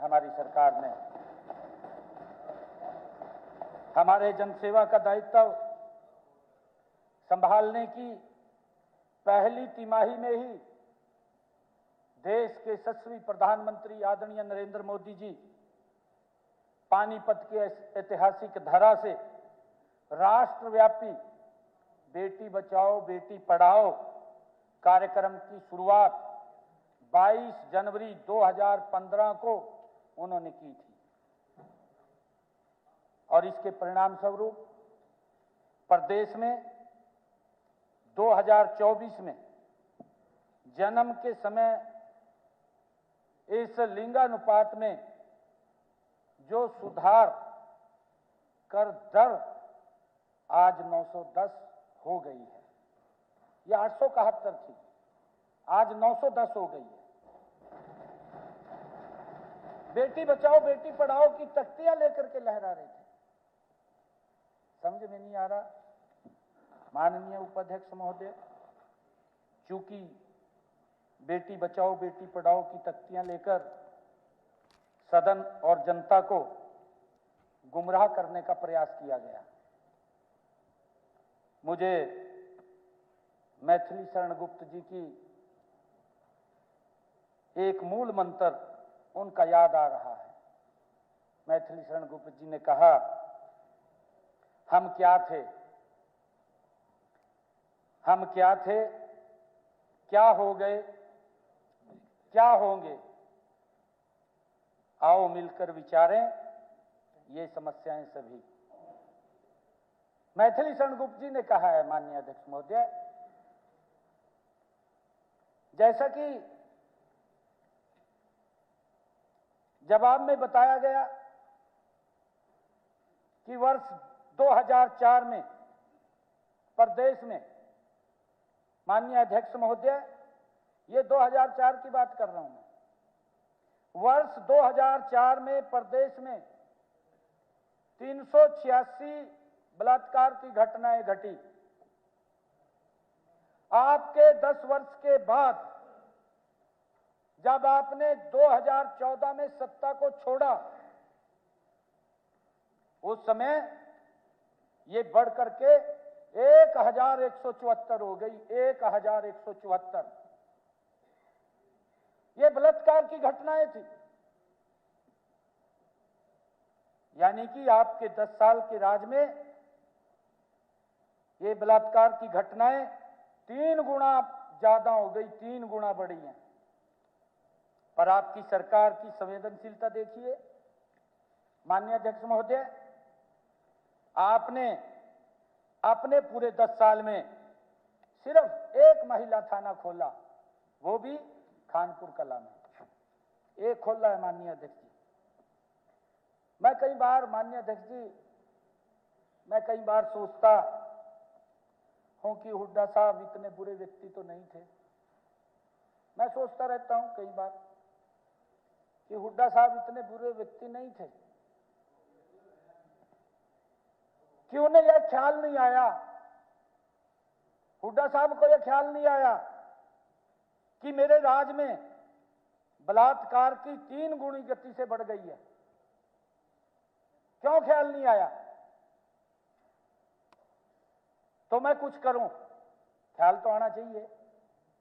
हमारी सरकार ने हमारे जनसेवा का दायित्व संभालने की पहली तिमाही में ही देश के यशस्वी प्रधानमंत्री आदरणीय नरेंद्र मोदी जी पानीपत के ऐतिहासिक धरा से राष्ट्रव्यापी बेटी बचाओ बेटी पढ़ाओ कार्यक्रम की शुरुआत 22 जनवरी 2015 को उन्होंने की थी और इसके परिणाम स्वरूप प्रदेश में 2024 में जन्म के समय इस लिंगानुपात में जो सुधार कर दर आज 910 हो गई है। यह 871 थी, आज 910 हो गई है। बेटी बचाओ बेटी पढ़ाओ की तख्तियां लेकर के लहरा रहे थे। समझ में नहीं आ रहा माननीय उपाध्यक्ष महोदय, चूंकि बेटी बचाओ बेटी पढ़ाओ की तख्तियां लेकर सदन और जनता को गुमराह करने का प्रयास किया गया। मुझे मैथिली शरण गुप्त जी की एक मूल मंत्र उनका याद आ रहा है। मैथिली शरण गुप्त जी ने कहा, हम क्या थे, हम क्या थे, क्या हो गए, क्या होंगे, आओ मिलकर विचारें ये समस्याएं सभी। मैथिली शरण गुप्त जी ने कहा है माननीय अध्यक्ष महोदय, जैसा कि जवाब में बताया गया कि वर्ष 2004 में प्रदेश में, माननीय अध्यक्ष महोदय ये 2004 की बात कर रहा हूं मैं, वर्ष 2004 में प्रदेश में 386 बलात्कार की घटनाएं घटी। आपके 10 वर्ष के बाद जब आपने 2014 में सत्ता को छोड़ा, उस समय ये बढ़ करके 1174 हो गई। 1174 ये बलात्कार की घटनाएं थी। यानी कि आपके 10 साल के राज में ये बलात्कार की घटनाएं 3 गुना ज्यादा हो गई, 3 गुना बढ़ी हैं। पर आपकी सरकार की संवेदनशीलता देखिए माननीय अध्यक्ष महोदय, आपने अपने पूरे 10 साल में सिर्फ एक महिला थाना खोला, वो भी खानपुर कला में एक खोला है। माननीय अध्यक्ष जी, मैं कई बार माननीय अध्यक्ष जी, मैं कई बार सोचता हूं कि हुड्डा साहब इतने बुरे व्यक्ति तो नहीं थे। मैं सोचता रहता हूं कई बार कि हुड्डा साहब इतने बुरे व्यक्ति नहीं थे कि उन्हें यह ख्याल नहीं आया, हुड्डा साहब को यह ख्याल नहीं आया कि मेरे राज में बलात्कार की 3 गुनी गति से बढ़ गई है। क्यों ख्याल नहीं आया? तो मैं कुछ करूं, ख्याल तो आना चाहिए।